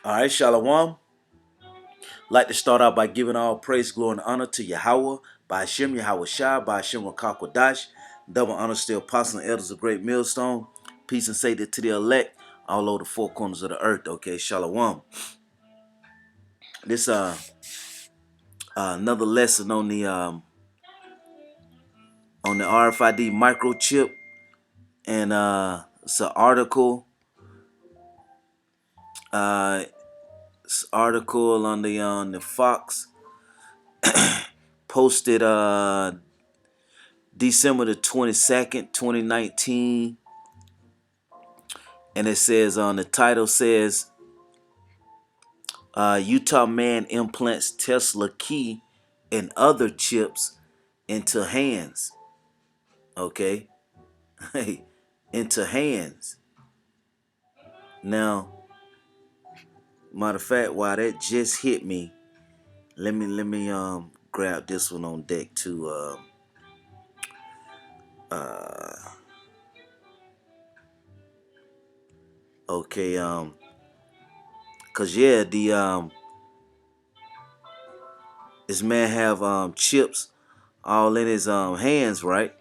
All right, Shalom. Like to start out by giving all praise, glory, and honor to Yahweh, by Hashem, Yahweh Shai, by Hashem, Rakakwadash. Double honor to the apostles and elders of Great Millstone. Peace and safety to the elect all over the four corners of the earth. Okay, Shalom. This another lesson on the RFID microchip, and it's an article. Article on the Fox, posted December the 22nd, 2019, and it says on the title says Utah man implants Tesla key and other chips into hands. Okay, into hands. Now, matter of fact, while that just hit me, let me grab this one on deck too. Okay, cause yeah, the this man have chips all in his hands, right?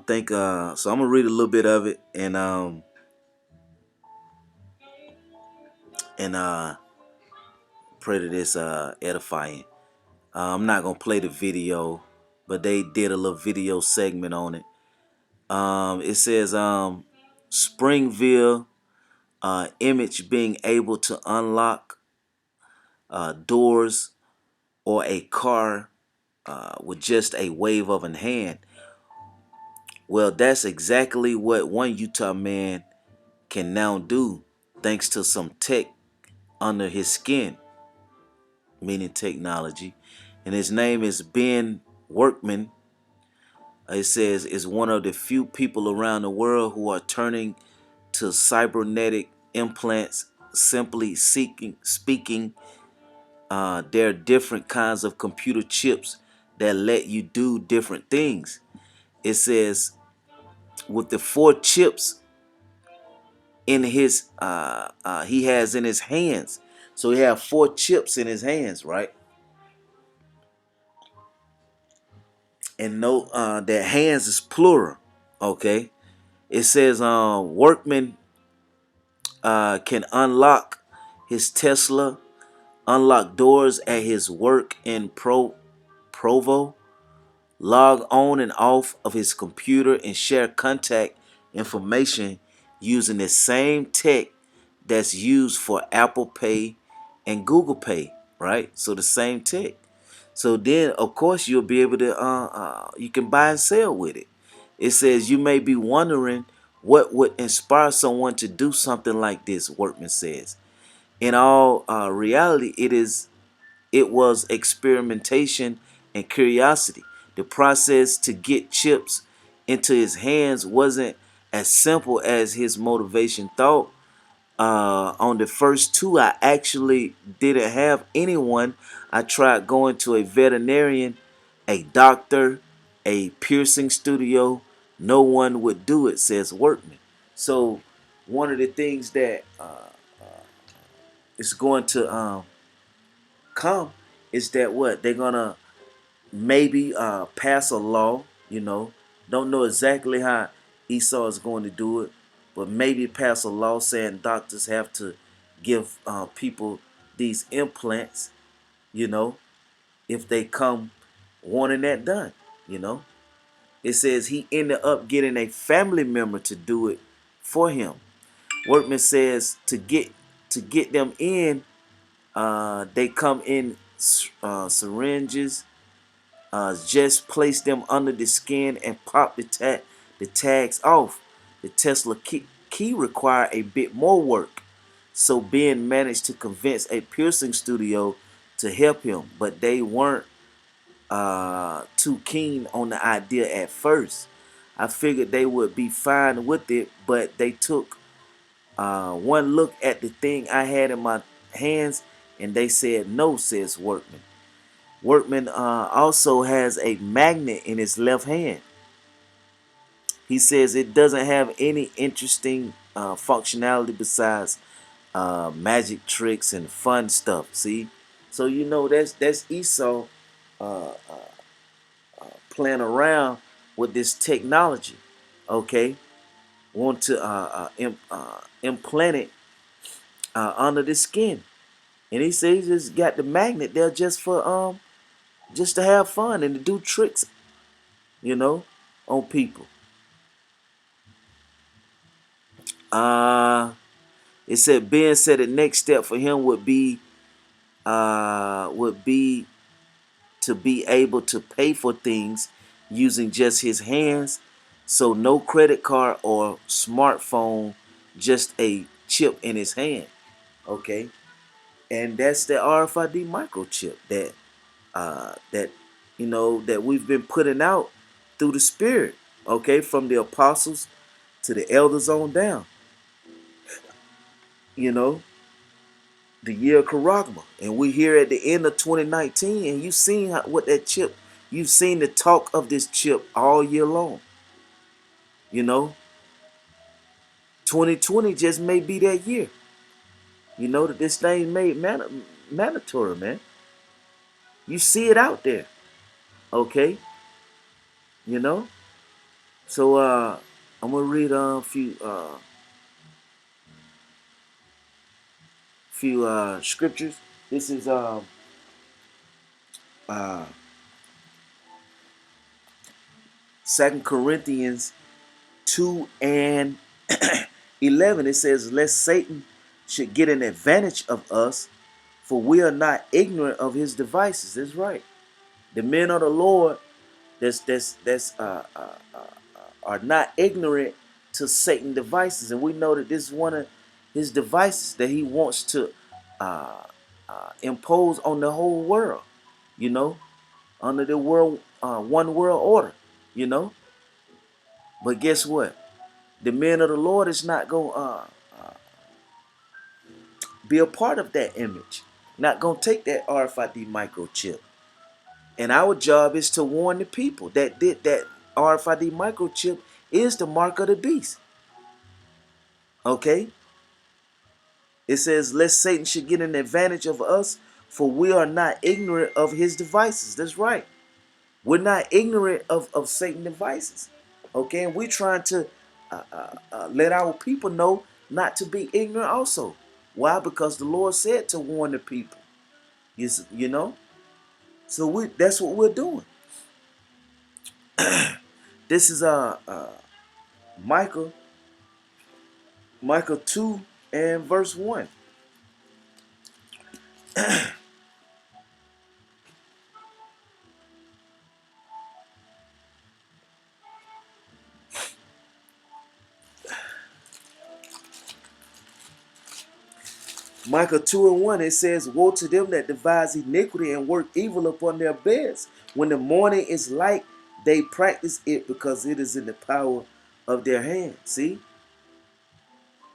Think so I'm gonna read a little bit of it, and pray that it's edifying. I'm not gonna play the video, but they did a little video segment on it. It says Springville image being able to unlock doors or a car with just a wave of a hand. Well, that's exactly what one Utah man can now do, thanks to some tech under his skin, meaning technology. And his name is Ben Workman. It says is one of the few people around the world who are turning to cybernetic implants. Simply speaking, there are different kinds of computer chips that let you do different things. It says with the 4 chips in his he has in his hands. So he have 4 chips in his hands, right? And note that hands is plural. Okay. It says Workman can unlock his Tesla, unlock doors at his work in Provo, log on and off of his computer, and share contact information using the same tech that's used for Apple Pay and Google Pay, right? So the same tech. So then, of course, you'll be able to you can buy and sell with it. It says you may be wondering what would inspire someone to do something like this. Workman says, in all reality, it was experimentation and curiosity. The process to get chips into his hands wasn't as simple as his motivation thought. On the first 2, I actually didn't have anyone. I tried going to a veterinarian, a doctor, a piercing studio. No one would do it, says Workman. So one of the things that is going to come is that what they're gonna maybe pass a law. Don't know exactly how Esau is going to do it, but maybe pass a law saying doctors have to give people these implants, you know if they come wanting that done. It says he ended up getting a family member to do it for him. Workman says to get them in, they come in syringes. Just place them under the skin and pop the tags off. The Tesla key require a bit more work, so Ben managed to convince a piercing studio to help him, but they weren't too keen on the idea at first. I figured they would be fine with it, but they took one look at the thing I had in my hands and they said no, says Workman. Workman also has a magnet in his left hand. He says it doesn't have any interesting functionality besides magic tricks and fun stuff. See, so you know that's Esau uh, playing around with this technology. Okay, want to implant it under the skin, and he says he just got the magnet there just to have fun and to do tricks, you know, on people. Uh it said Ben said the next step for him would be to be able to pay for things using just his hands. So no credit card or smartphone, just a chip in his hand. Okay. And that's the RFID microchip that that we've been putting out through the spirit. Okay, from the apostles to the elders on down. You know, the year of Karagma. And we're here at the end of 2019, and you've seen what that chip, you've seen the talk of this chip all year long. You know, 2020 just may be that year. You know, that this thing made mandatory, man. You see it out there, okay? You know? So, I'm going to read a few scriptures. This is uh, 2 Corinthians 2 and 11. It says, lest Satan should get an advantage of us, for we are not ignorant of his devices. That's right. The men of the Lord are not ignorant to Satan devices, and we know that this is one of his devices that he wants to uh, impose on the whole world. You know, under the world one world order. You know, but guess what? The men of the Lord is not going to be a part of that image. Not going to take that RFID microchip. And our job is to warn the people that RFID microchip is the mark of the beast. Okay? It says, lest Satan should get an advantage of us, for we are not ignorant of his devices. That's right. We're not ignorant of Satan's devices. Okay? And we're trying to let our people know not to be ignorant also. Why? Because the Lord said to warn the people. You know? So that's what we're doing. This is Micah 2 and verse 1. Micah 2 and 1, it says, woe to them that devise iniquity and work evil upon their beds. When the morning is light, they practice it because it is in the power of their hand. See?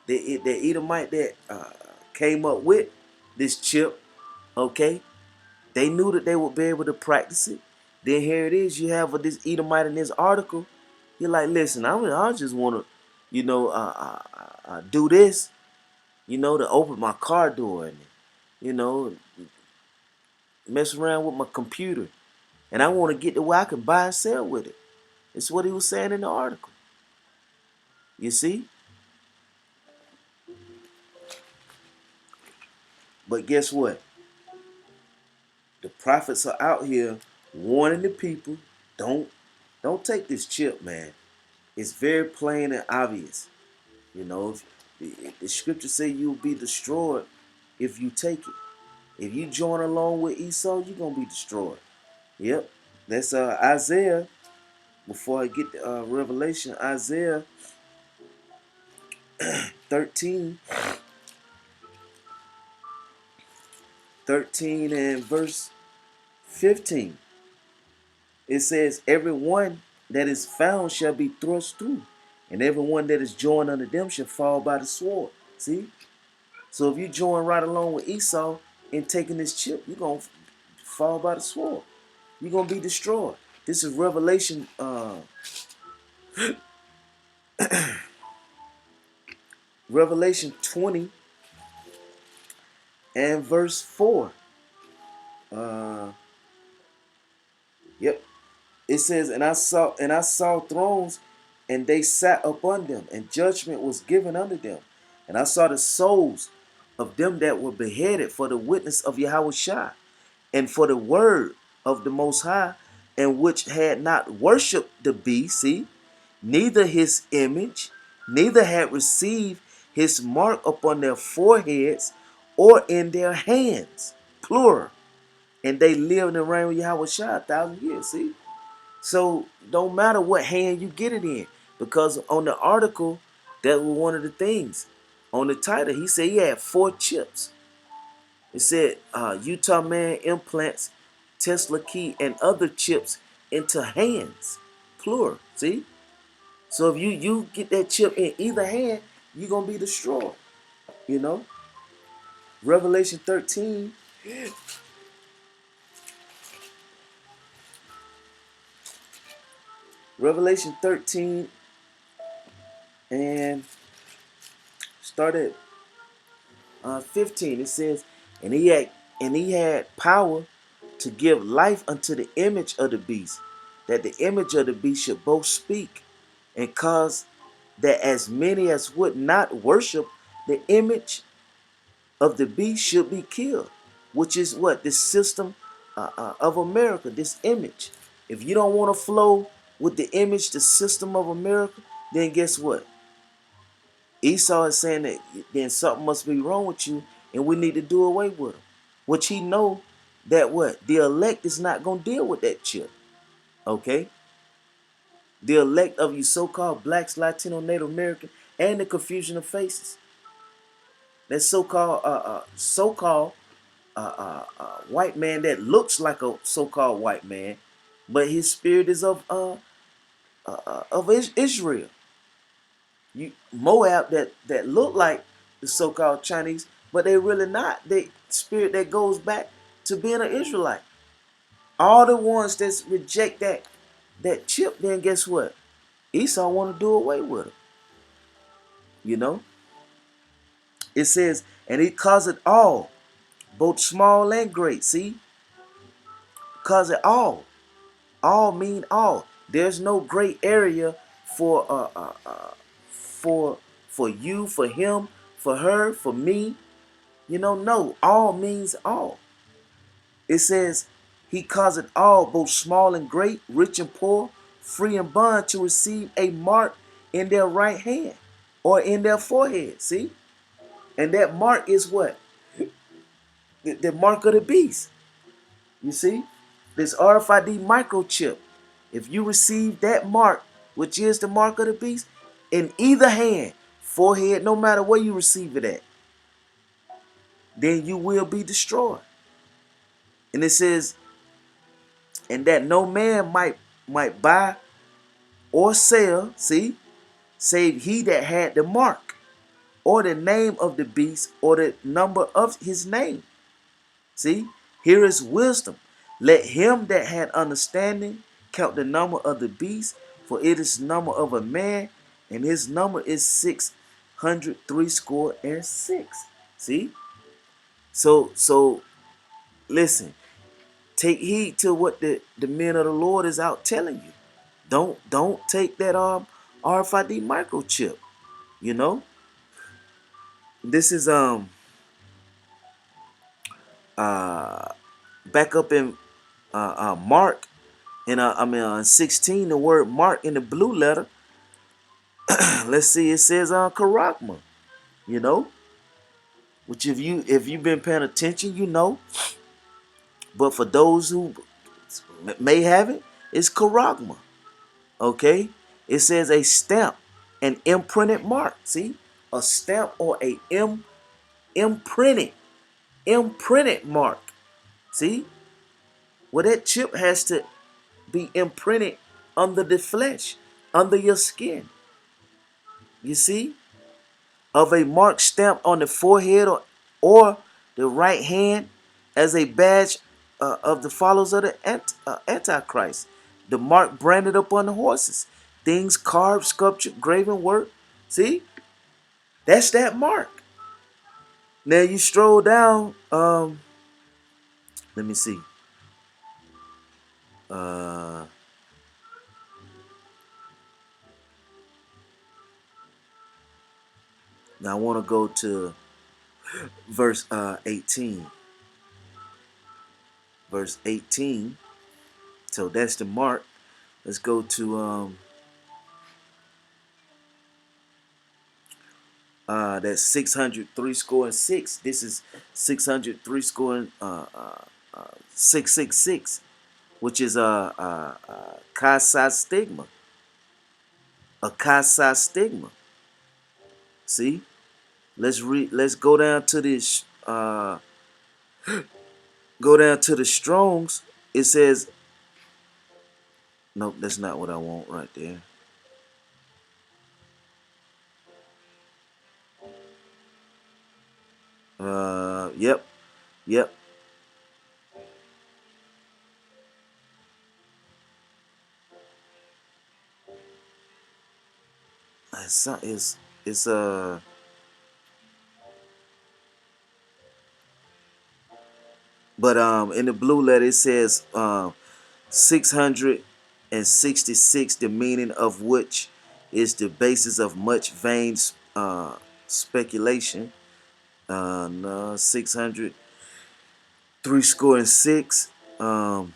The Edomite that came up with this chip, okay? They knew that they would be able to practice it. Then here it is. You have this Edomite in this article. You're like, listen, I just want to, do this, to open my car door and, you know, mess around with my computer. And I want to get to where I can buy and sell with it. It's what he was saying in the article. You see? But guess what? The prophets are out here warning the people, don't take this chip, man. It's very plain and obvious. You know, if the scripture say you'll be destroyed if you take it. If you join along with Esau, you're going to be destroyed. Yep. That's Isaiah. Before I get to Revelation, Isaiah 13 and verse 15. It says, everyone that is found shall be thrust through, and everyone that is joined unto them shall fall by the sword. See? So if you join right along with Esau in taking this chip, you're going to fall by the sword. You're going to be destroyed. This is Revelation Revelation 20 and verse 4. Uh, yep. It says, and I saw thrones, and they sat upon them, and judgment was given unto them. And I saw the souls of them that were beheaded for the witness of Yahweh and for the word of the Most High, and which had not worshipped the beast, see, neither his image, neither had received his mark upon their foreheads or in their hands, plural. And they lived and reigned with Yahweh 1,000 years, see. So don't matter what hand you get it in, because on the article, that was one of the things. On the title, he said he had 4 chips. It said Utah man implants Tesla key and other chips into hands, plural. See? So if you get that chip in either hand, you're gonna be destroyed. You know? Revelation 13. Revelation 13 and start at 15. It says, and he had power to give life unto the image of the beast, that the image of the beast should both speak, and cause that as many as would not worship the image of the beast should be killed, which is what this system of America, this image. If you don't want to flow with the image, the system of America, then guess what? Esau is saying that then something must be wrong with you, and we need to do away with him. Which he know that what? The elect is not going to deal with that chip. Okay? The elect of you so-called blacks, Latino, Native American, and the confusion of faces. That so-called white man that looks like a so-called white man, but his spirit is of Israel. You Moab that look like the so-called Chinese, but they really not. They spirit that goes back to being an Israelite. All the ones that reject that chip, then guess what? Esau want to do away with it. You know? It says, and he caused it all, both small and great. See? Cause it all. All mean all. There's no gray area for for you, for him, for her, for me. You know, no. All means all. It says, he caused it all, both small and great, rich and poor, free and bond, to receive a mark in their right hand or in their forehead. See? And that mark is what? The mark of the beast. You see? This RFID microchip. If you receive that mark, which is the mark of the beast, in either hand, forehead, no matter where you receive it at, then you will be destroyed. And it says, and that no man might buy or sell, see, save he that had the mark, or the name of the beast, or the number of his name. See, here is wisdom. Let him that had understanding count the number of the beast, for it is the number of a man, and his number is 666. See? So listen, take heed to what the men of the Lord is out telling you. Don't take that RFID microchip. You know? This is back up in Mark, in 16, the word Mark in the blue letter. Let's see, it says charagma, you know, which if you've been paying attention, you know. But for those who may haven't, it's charagma. Okay, it says a stamp, an imprinted mark. See, a stamp or a imprinted mark. See, well, that chip has to be imprinted under the flesh, under your skin. You see, of a mark stamped on the forehead or the right hand as a badge of the followers of the Antichrist. The mark branded upon the horses. things carved, sculpture, graven work. See, that's that mark. Now you stroll down. Let me see. Uh, Now I want to go to verse 18. Verse 18. So that's the mark. Let's go to that's 603 score and six. This is 603 score and 666, which is a Kasai stigma. A Kasai stigma. See? Let's read. Let's go down to this. Go down to the Strongs. It says, nope, that's not what I want right there. Yep, yep. It's but in the blue letter it says 666, the meaning of which is the basis of much vain speculation. No, 600 three score and six. Oh,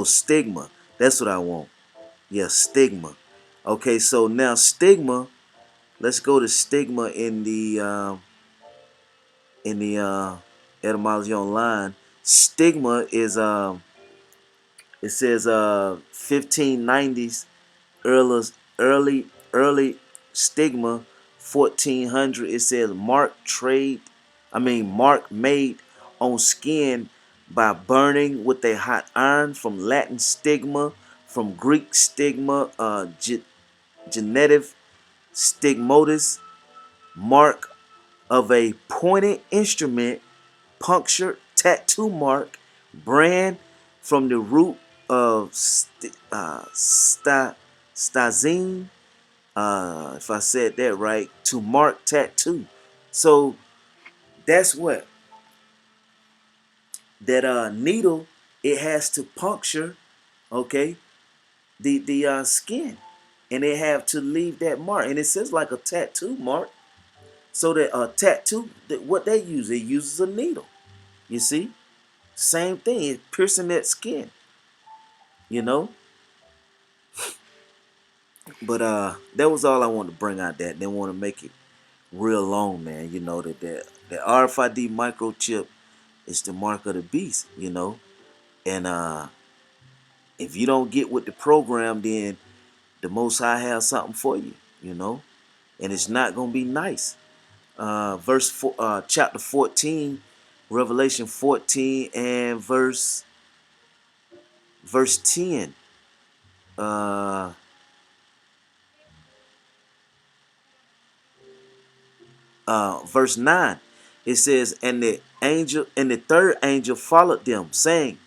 stigma. That's what I want. Yeah, stigma. Okay, so now stigma. Let's go to stigma in the etymology online. Stigma is it says 1590s early early stigma 1400. It says mark made on skin by burning with a hot iron, from Latin stigma, from Greek stigma, genetic stigmatus, mark of a pointed instrument, puncture, tattoo mark, brand, from the root of stazine, if I said that right, to mark tattoo. So that's what that needle, it has to puncture, okay, the skin, and they have to leave that mark, and it says like a tattoo mark. So that tattoo, what they uses a needle. You see, same thing, it's piercing that skin. You know, but that was all I wanted to bring out. That they want to make it real long, man. You know that RFID microchip is the mark of the beast. You know, and if you don't get with the program, then the Most High has something for you. You know, and it's not gonna be nice. Chapter 14, Revelation 14 and verse 10. Uh, Verse 9. It says, and the third angel followed them, saying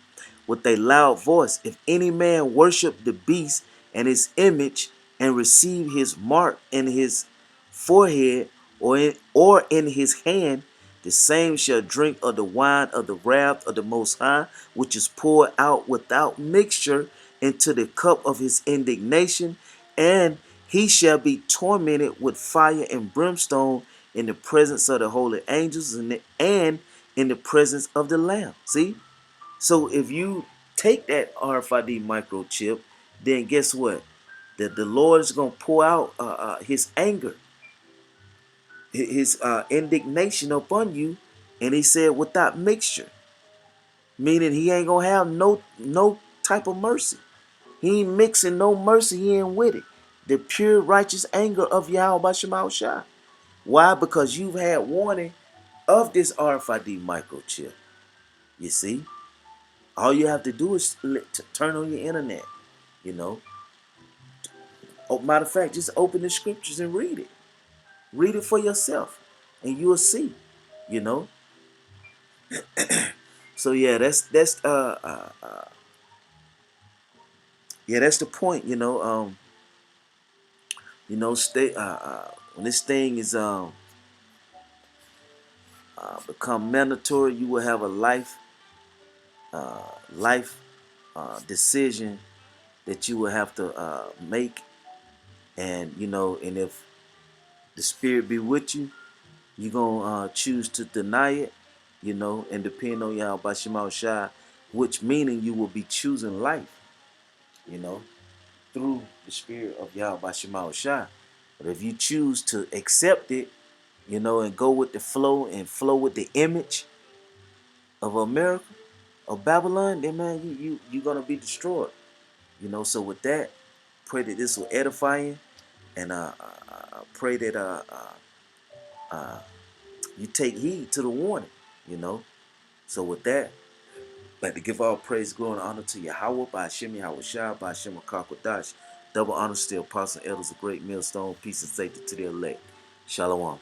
with a loud voice, if any man worship the beast and his image, and receive his mark in his forehead or in his hand, the same shall drink of the wine of the wrath of the Most High, which is poured out without mixture into the cup of his indignation, and he shall be tormented with fire and brimstone in the presence of the holy angels, and in the presence of the Lamb. See? So if you take that RFID microchip, then guess what? The Lord is going to pour out his anger, his indignation upon you. And he said without mixture, meaning he ain't going to have no type of mercy. He ain't mixing no mercy, he ain't with it. The pure righteous anger of Yahweh Shema Shai. Why? Because you've had warning of this RFID microchip. You see? All you have to do is turn on your internet, you know. Oh, matter of fact, just open the scriptures and read it. Read it for yourself, and you'll see, you know. So yeah, that's yeah, that's the point. Stay when this thing is become mandatory, you will have a life decision that you will have to make, and and if the spirit be with you, you gonna choose to deny it, and depend on Yahweh Shema Shai, which meaning you will be choosing life, you know, through the spirit of Yahweh Shema Shai. But if you choose to accept it, and go with the flow and flow with the image of America, of Babylon, then man, you're gonna be destroyed. So with that, pray that this will edify you, and pray that you take heed to the warning. You know. So with that, I'd like to give all praise, glory, and honor to Yahweh, by Hashem Yahweh Shai, by Hashem Akakwadash. Double honor to the apostle elders of great millstone, peace and safety to the elect. Shalom.